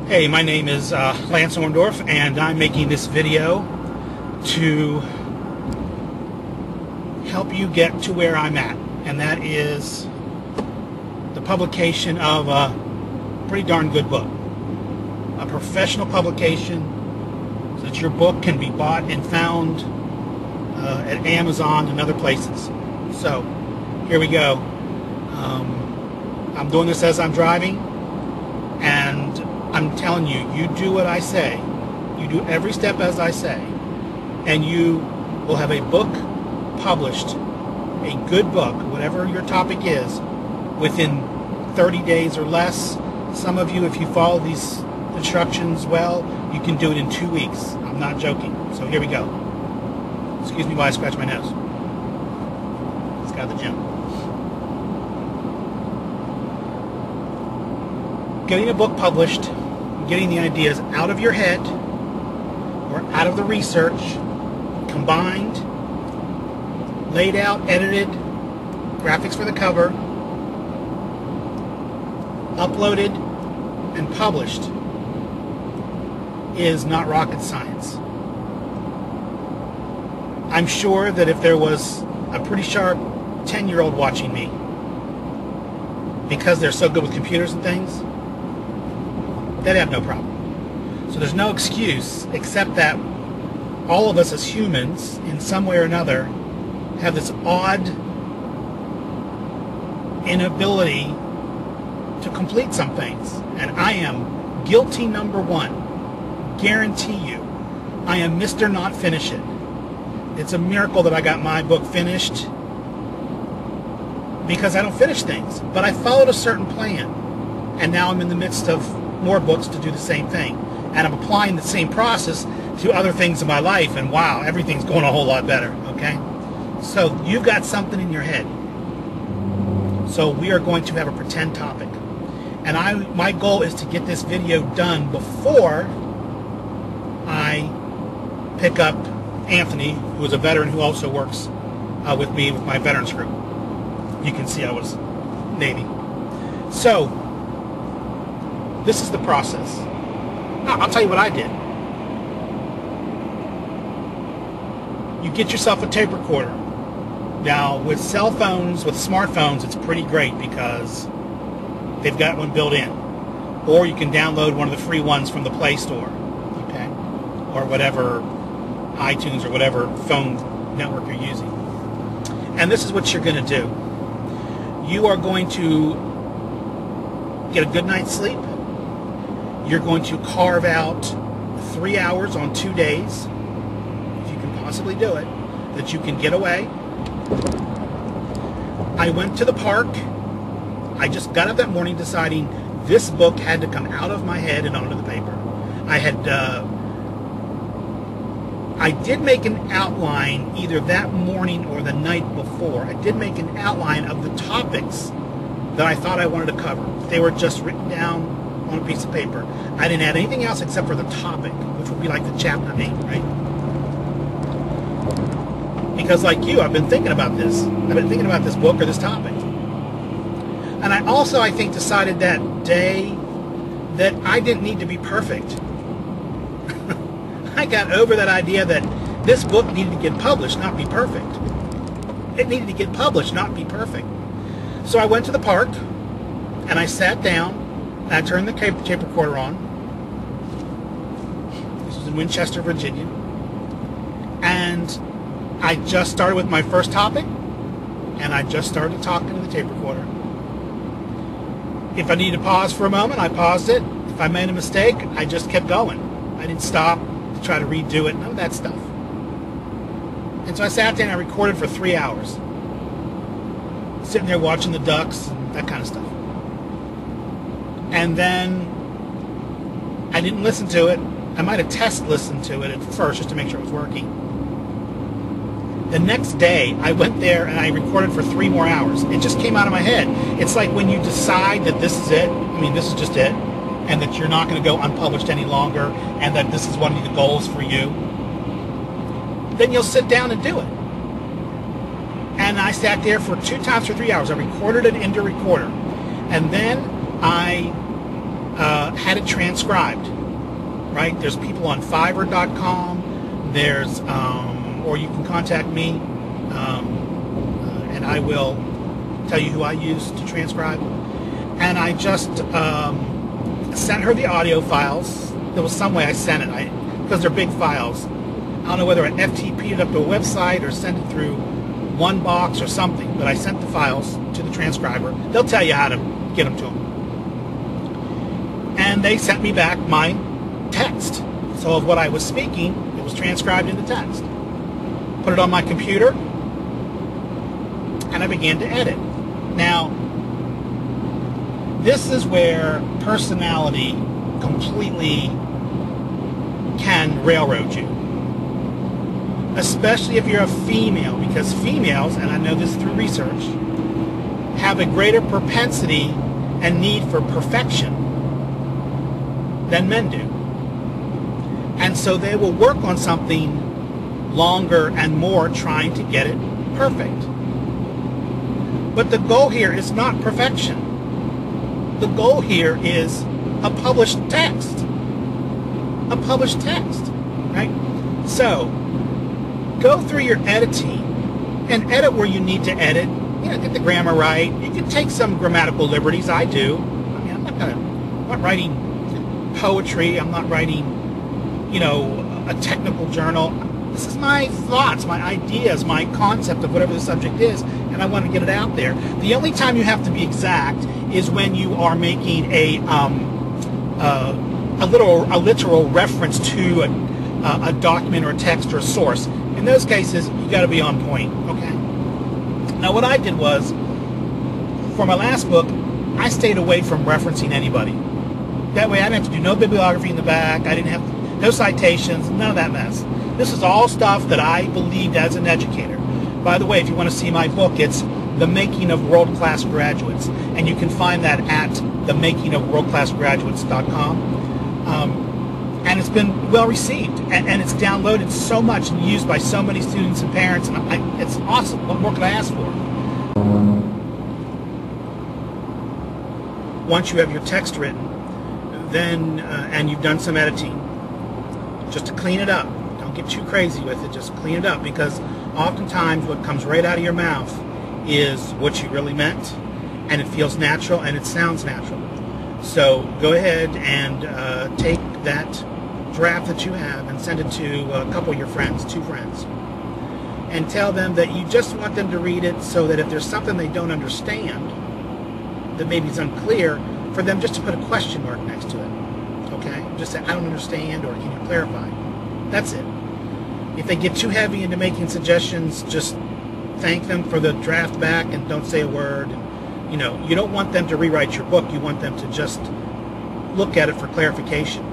Hey, my name is Lance Orndorff, and I'm making this video to help you get to where I'm at, and that is the publication of a pretty darn good book, a professional publication, so that your book can be bought and found at Amazon and other places. So here we go. I'm doing this as I'm driving, and I'm telling you, you do what I say. You do every step as I say, and you will have a book published, a good book, whatever your topic is, within 30 days or less. Some of you, if you follow these instructions well, you can do it in 2 weeks. I'm not joking. So here we go. Excuse me while I scratch my nose. Let's go to the gym. Getting a book published, getting the ideas out of your head or out of the research, combined, laid out, edited, graphics for the cover, uploaded, and published is not rocket science. I'm sure that if there was a pretty sharp 10-year-old watching me, because they're so good with computers and things, they'd have no problem. So there's no excuse except that all of us as humans, in some way or another, have this odd inability to complete some things. And I am guilty number one. Guarantee you. I am Mr. Not Finish It. It's a miracle that I got my book finished, because I don't finish things. But I followed a certain plan. And now I'm in the midst of more books to do the same thing, and I'm applying the same process to other things in my life, and wow, everything's going a whole lot better. Okay, so you've got something in your head, so we are going to have a pretend topic, and my goal is to get this video done before I pick up Anthony, who is a veteran who also works with me with my veterans group. You can see I was Navy. So this is the process. I'll tell you what I did. You get yourself a tape recorder. Now, with cell phones, with smartphones, it's pretty great because they've got one built in. Or you can download one of the free ones from the Play Store, okay? Or whatever, iTunes or whatever phone network you're using. And this is what you're going to do. You are going to get a good night's sleep. You're going to carve out 3 hours on 2 days, if you can possibly do it, that you can get away. I went to the park. I just got up that morning deciding this book had to come out of my head and onto the paper. I did make an outline either that morning or the night before. I did make an outline of the topics that I thought I wanted to cover. They were just written down on a piece of paper. I didn't add anything else except for the topic, which would be like the chapter name, right? Because like you, I've been thinking about this. I've been thinking about this book or this topic. And I also, I think, decided that day that I didn't need to be perfect. I got over that idea that this book needed to get published, not be perfect. It needed to get published, not be perfect. So I went to the park, and I sat down, and I turned the tape recorder on. This was in Winchester, Virginia. And I just started with my first topic, and I just started talking to the tape recorder. If I needed to pause for a moment, I paused it. If I made a mistake, I just kept going. I didn't stop to try to redo it, none of that stuff. And so I sat down and I recorded for 3 hours. Sitting there watching the ducks and that kind of stuff. And then I didn't listen to it. I might have listened to it at first just to make sure it was working. The next day, I went there and I recorded for 3 more hours. It just came out of my head. It's like when you decide that this is it, this is just it, and that you're not going to go unpublished any longer, and that this is one of the goals for you, then you'll sit down and do it. And I sat there for 2 times for 3 hours. I recorded it into recorder. And then I had get it transcribed, right? There's people on Fiverr.com. There's, or you can contact me, and I will tell you who I use to transcribe. And I just sent her the audio files. There was some way I sent it, because they're big files. I don't know whether I FTP'd it up to a website or sent it through one box or something, but I sent the files to the transcriber. They'll tell you how to get them to them. And they sent me back my text. So of what I was speaking, it was transcribed into text. Put it on my computer, and I began to edit. Now, this is where personality completely can railroad you. Especially if you're a female, because females, and I know this through research, have a greater propensity and need for perfection than men do. And so they will work on something longer and more trying to get it perfect. But the goal here is not perfection. The goal here is a published text. A published text, right? So, go through your editing and edit where you need to edit. You know, get the grammar right. You can take some grammatical liberties. I do. I mean, I'm not writing poetry. I'm not writing, you know, a technical journal. This is my thoughts, my ideas, my concept of whatever the subject is, and I want to get it out there. The only time you have to be exact is when you are making a literal reference to a document or a text or a source. In those cases, you got to be on point. Okay. Now, what I did was, for my last book, I stayed away from referencing anybody. That way, I didn't have to do no bibliography in the back. I didn't have no citations, none of that mess. This is all stuff that I believed as an educator. By the way, if you want to see my book, it's The Making of World-Class Graduates, and you can find that at themakingofworldclassgraduates.com. And it's been well received, and it's downloaded so much and used by so many students and parents, and it's awesome. What more could I ask for? Once you have your text written, then and you've done some editing, just to clean it up. Don't get too crazy with it. Just clean it up, because oftentimes what comes right out of your mouth is what you really meant, and it feels natural and it sounds natural. So go ahead and take that draft that you have and send it to a couple of your friends, 2 friends, and tell them that you just want them to read it, so that if there's something they don't understand that maybe is unclear, for them just to put a question mark next to it. Okay? Just say, I don't understand, or can you clarify? That's it. If they get too heavy into making suggestions, just thank them for the draft back and don't say a word. You know, you don't want them to rewrite your book. You want them to just look at it for clarification.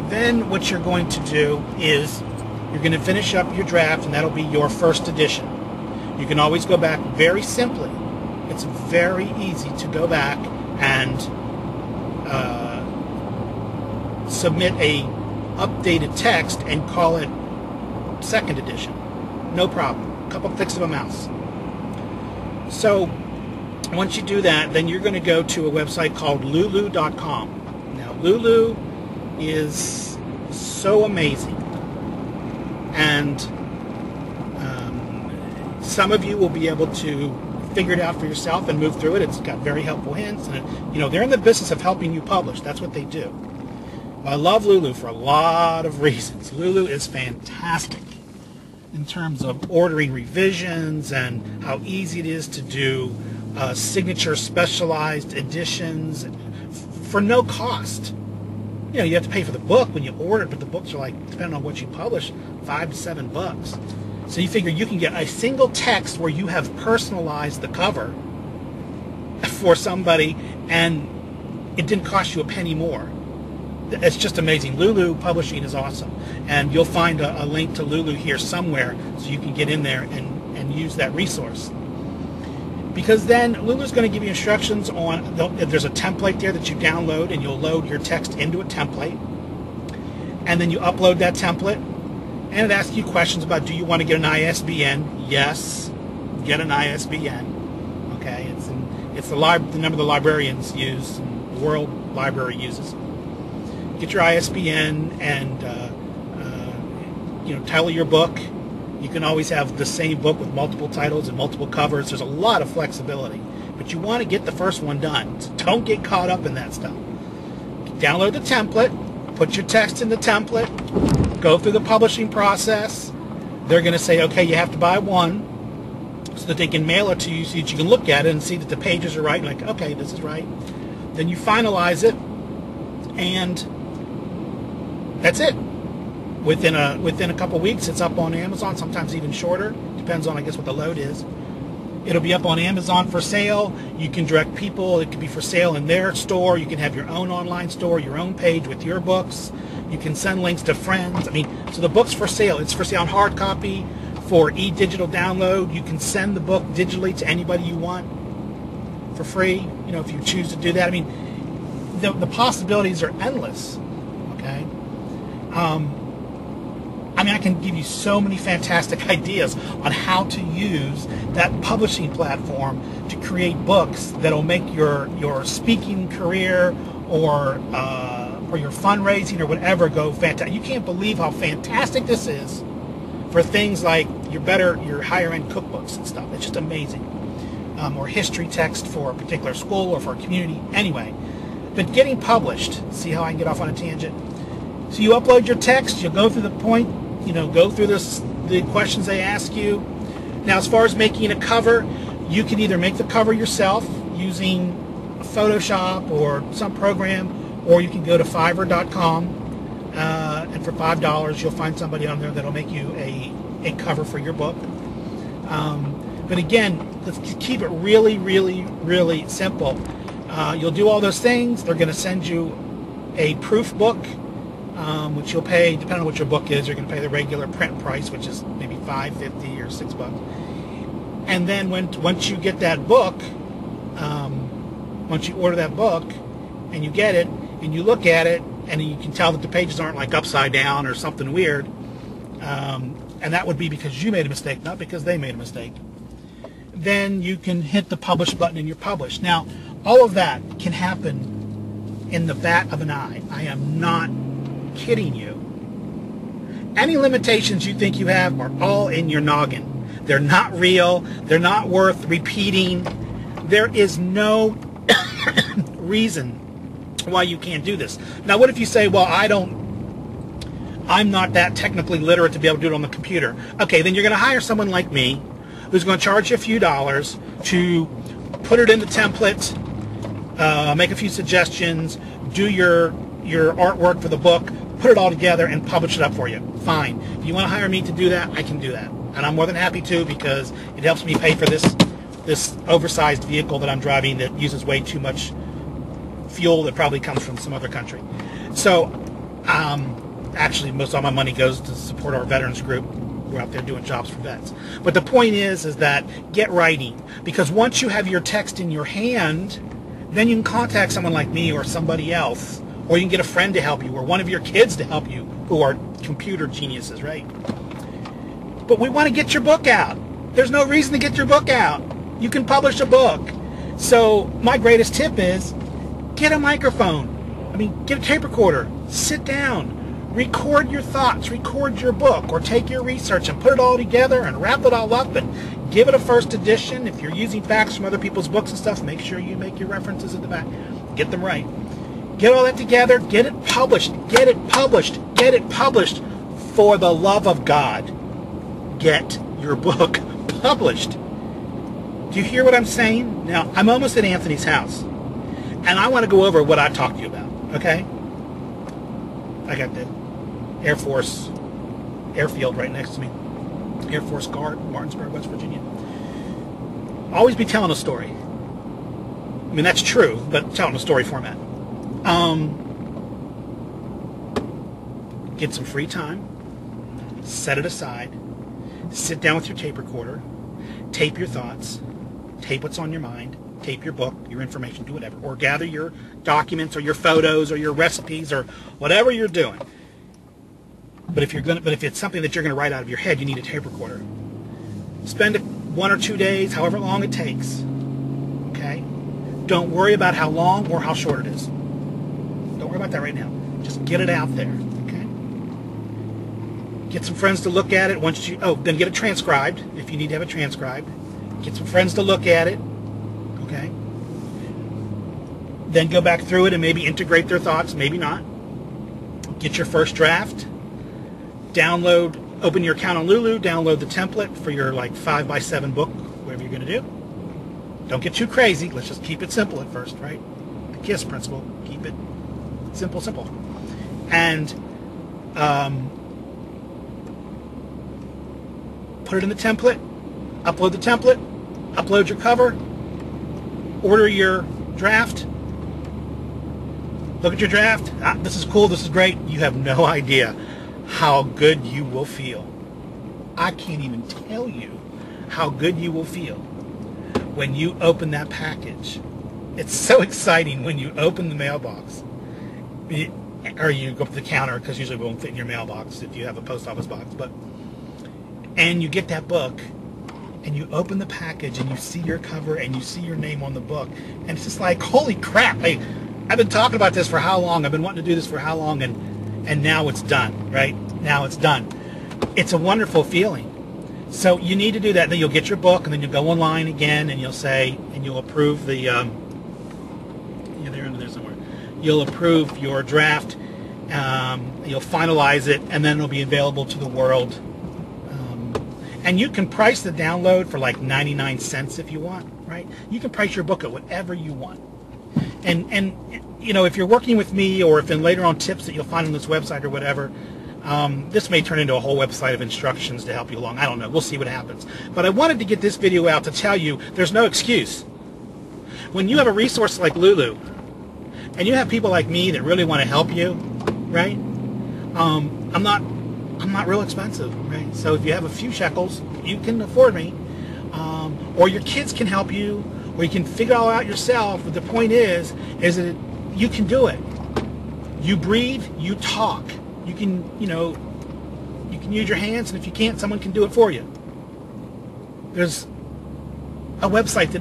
Then what you're going to do is you're going to finish up your draft, and that'll be your first edition. You can always go back very simply. It's very easy to go back and submit a updated text and call it second edition. No problem. A couple clicks of a mouse. So once you do that, then you're going to go to a website called lulu.com. Now, Lulu is so amazing, and some of you will be able to figure it out for yourself and move through it. It's got very helpful hints, and you know, they're in the business of helping you publish. That's what they do. Well, I love Lulu for a lot of reasons. Lulu is fantastic in terms of ordering revisions and how easy it is to do signature specialized editions for no cost. You know, you have to pay for the book when you order it, but the books are like, depending on what you publish, $5 to $7. So you figure you can get a single text where you have personalized the cover for somebody, and it didn't cost you a penny more. It's just amazing. Lulu Publishing is awesome, and you'll find a link to Lulu here somewhere so you can get in there and use that resource. Because then Lulu's going to give you instructions on, there's a template there that you download, and you'll load your text into a template, and then you upload that template, and it asks you questions about, do you want to get an ISBN? Yes, get an ISBN. Okay, it's the number the librarians use, and the World Library uses. get your ISBN, and title your book. You can always have the same book with multiple titles and multiple covers. There's a lot of flexibility, but you want to get the first one done. So don't get caught up in that stuff. Download the template, put your text in the template, go through the publishing process. They're going to say, okay, you have to buy one, so that they can mail it to you so that you can look at it and see that the pages are right. Like, okay, this is right. Then you finalize it, and that's it. Within a couple weeks, it's up on Amazon, sometimes even shorter. Depends on, I guess, what the load is. It'll be up on Amazon for sale. You can direct people. It could be for sale in their store. You can have your own online store, your own page with your books. You can send links to friends. I mean, so the book's for sale. It's for sale on hard copy, for e-digital download. You can send the book digitally to anybody you want for free, if you choose to do that. I mean, the possibilities are endless, okay? I can give you so many fantastic ideas on how to use that publishing platform to create books that'll make your speaking career or your fundraising or whatever go fantastic. You can't believe how fantastic this is for things like your higher end cookbooks and stuff. It's just amazing. Or history text for a particular school or for a community. Anyway, but getting published. See how I can get off on a tangent? So you upload your text. You'll go through the point. Go through the questions they ask you. Now, as far as making a cover, you can either make the cover yourself using Photoshop or some program, or you can go to Fiverr.com, and for $5, you'll find somebody on there that'll make you a cover for your book. But again, let's keep it really, really, really simple. You'll do all those things. They're going to send you a proof book, which you'll pay, depending on what your book is. You're going to pay the regular print price, which is maybe $5.50 or $6. And then once you get that book, once you order that book and you get it and you look at it and you can tell that the pages aren't like upside down or something weird, and that would be because you made a mistake, not because they made a mistake, then you can hit the publish button and you're published. Now, all of that can happen in the bat of an eye. I am not kidding you. Any limitations you think you have are all in your noggin. They're not real. They're not worth repeating. There is no reason why you can't do this. Now, what if you say, well, I'm not that technically literate to be able to do it on the computer. Okay, then you're going to hire someone like me who's going to charge you a few dollars to put it in the template, make a few suggestions, do your artwork for the book, put it all together, and publish it up for you. Fine. If you want to hire me to do that, I can do that. And I'm more than happy to, because it helps me pay for this oversized vehicle that I'm driving that uses way too much fuel that probably comes from some other country. So, actually, most of my money goes to support our veterans group. We're out there doing jobs for vets. But the point is that get writing, because once you have your text in your hand, then you can contact someone like me or somebody else, or you can get a friend to help you, or one of your kids to help you, who are computer geniuses, right? But we want to get your book out. There's no reason to get your book out. You can publish a book. So my greatest tip is get a microphone. Get a tape recorder. Sit down. Record your thoughts. Record your book, or take your research and put it all together and wrap it all up and give it a first edition. If you're using facts from other people's books and stuff, make sure you make your references at the back. Get them right. Get all that together. Get it published. Get it published. Get it published. For the love of God, get your book published. Do you hear what I'm saying? Now, I'm almost at Anthony's house, and I want to go over what I talked to you about, okay? I got the Air Force airfield right next to me. Air Force Guard, Martinsburg, West Virginia. Always be telling a story. That's true, but tell in a story format. Get some free time. Set it aside. Sit down with your tape recorder. Tape your thoughts. Tape what's on your mind. Tape your book, your information, do whatever. Or gather your documents or your photos or your recipes or whatever you're doing. But if it's something that you're going to write out of your head, you need a tape recorder. Spend 1 or 2 days, however long it takes. Okay? Don't worry about how long or how short it is. Don't worry about that right now. Just get it out there. Okay. Get some friends to look at it. Then get it transcribed if you need to have it transcribed. Get some friends to look at it. Okay. Then go back through it and maybe integrate their thoughts, maybe not. Get your first draft. Open your account on Lulu, download the template for your like 5x7 book, whatever you're going to do. Don't get too crazy. Let's just keep it simple at first, right? The KISS principle. Keep it simple, simple. And put it in the template, upload the template, upload your cover, order your draft, look at your draft. This is cool, this is great. You have no idea how good you will feel. I can't even tell you how good you will feel when you open that package. It's so exciting when you open the mailbox. Or you go up to the counter, because usually it won't fit in your mailbox if you have a post office box. And you get that book, and you open the package, and you see your cover, and you see your name on the book. And it's just like, holy crap. I've been talking about this for how long? I've been wanting to do this for how long? And now it's done, right? Now it's done. It's a wonderful feeling. So you need to do that. Then you'll get your book, and then you'll go online again, and you'll say, and you'll approve the, they're under there somewhere. You'll approve your draft, you'll finalize it, and then it'll be available to the world. And you can price the download for like 99 cents if you want, right? You can price your book at whatever you want. And you know, if you're working with me, or if in later on tips that you'll find on this website or whatever, this may turn into a whole website of instructions to help you along. I don't know. We'll see what happens. But I wanted to get this video out to tell you there's no excuse. When you have a resource like Lulu, and you have people like me that really want to help you, right? I'm not real expensive, right? So if you have a few shekels, you can afford me. Or your kids can help you, or you can figure it all out yourself. But the point is that you can do it. You breathe, you talk. You can use your hands, and if you can't, someone can do it for you. There's a website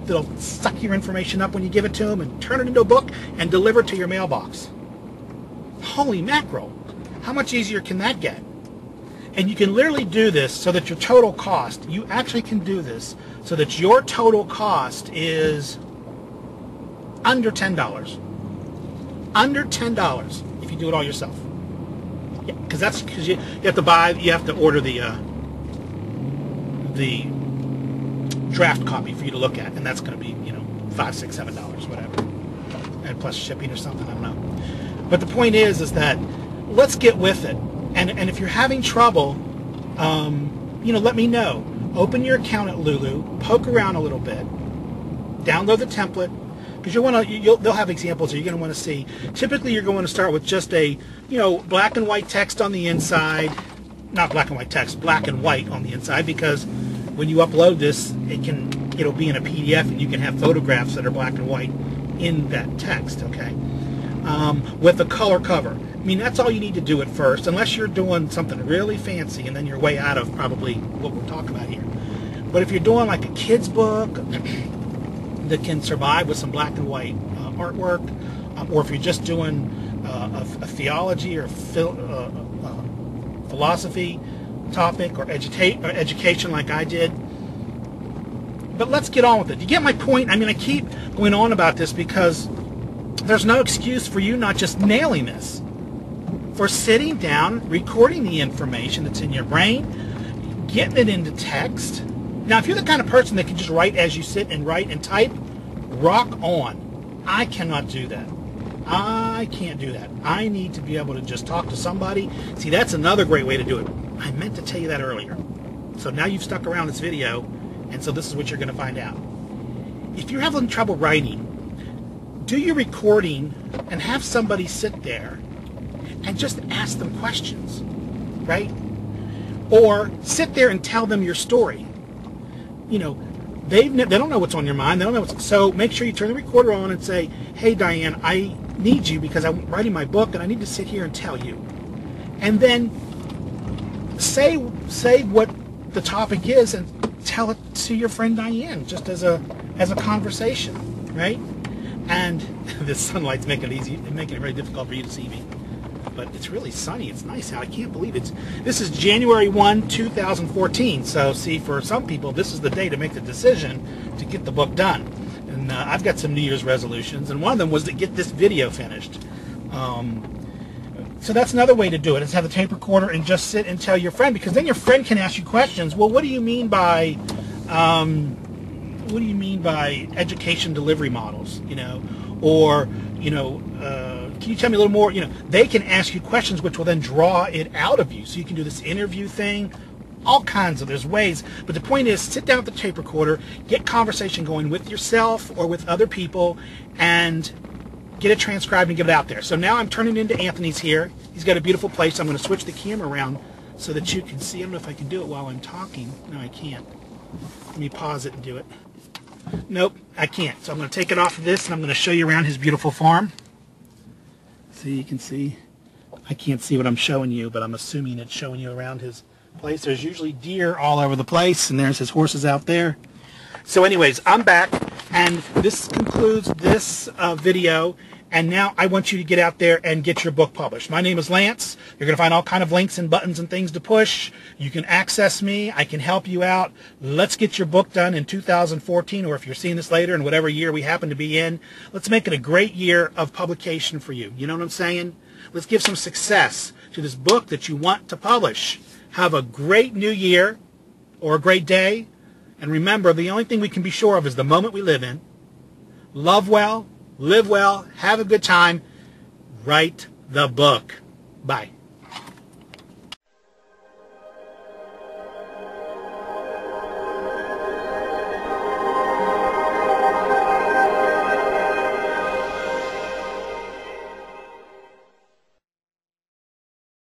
that'll suck your information up when you give it to them and turn it into a book and deliver it to your mailbox. Holy mackerel. How much easier can that get? And you can literally do this so that your total cost, you actually can do this so that your total cost is under $10. Under $10 if you do it all yourself. Yeah, because you have to order the draft copy for you to look at, and that's going to be, $5, $6, $7, whatever, and plus shipping or something, I don't know. But the point is that let's get with it, and if you're having trouble, let me know. Open your account at Lulu, poke around a little bit, download the template, because they'll have examples that you're going to want to see. Typically, you're going to start with just a black and white text on the inside, not black and white text, black and white on the inside, because when you upload this, it'll be in a PDF, and you can have photographs that are black and white in that text, okay? With a color cover. I mean, that's all you need to do at first, unless you're doing something really fancy, and then you're way out of probably what we're talking about here. But if you're doing like a kid's book that can survive with some black and white artwork, or if you're just doing a theology or philosophy topic or education like I did. But let's get on with it. You get my point? I mean, I keep going on about this because there's no excuse for you not just nailing this. For sitting down, recording the information that's in your brain, getting it into text. Now, if you're the kind of person that can just write as you sit and write and type, rock on. I cannot do that. I can't do that. I need to be able to just talk to somebody. See, that's another great way to do it. I meant to tell you that earlier. So now you've stuck around this video, and so this is what you're going to find out. If you're having trouble writing, do your recording and have somebody sit there and just ask them questions, right? Or sit there and tell them your story. They don't know what's on your mind. They don't know so make sure you turn the recorder on and say, hey, Diane, I need you because I'm writing my book and I need to sit here and tell you. And then say what the topic is and tell it to your friend Diane, just as a conversation, right? And the sunlight's making it very difficult for you to see me. out, but it's really sunny. It's nice out. I can't believe it. This is January 1, 2014. So see, for some people, this is the day to make the decision to get the book done. And I've got some New Year's resolutions, and one of them was to get this video finished. So that's another way to do it, is have the tape recorder and just sit and tell your friend, because then your friend can ask you questions. Well, what do you mean by education delivery models? You know, or can you tell me a little more? You know, they can ask you questions which will then draw it out of you. So you can do this interview thing, all kinds of, there's ways. But the point is, sit down with the tape recorder, get conversation going with yourself or with other people, and get it transcribed and get it out there. So now I'm turning into Anthony's here. He's got a beautiful place. I'm going to switch the camera around so that you can see. I don't know if I can do it while I'm talking. No, I can't. Let me pause it and do it. Nope, I can't. So I'm going to take it off of this, and I'm going to show you around his beautiful farm. So you can see. I can't see what I'm showing you, but I'm assuming it's showing you around his place. There's usually deer all over the place, and there's his horses out there. So anyways, I'm back, and this concludes this video. And now I want you to get out there and get your book published. My name is Lance. You're going to find all kind of links and buttons and things to push. You can access me. I can help you out. Let's get your book done in 2014, or if you're seeing this later, in whatever year we happen to be in. Let's make it a great year of publication for you. You know what I'm saying? Let's give some success to this book that you want to publish. Have a great new year, or a great day. And remember, the only thing we can be sure of is the moment we live in. Love well. Live well, have a good time, write the book. Bye.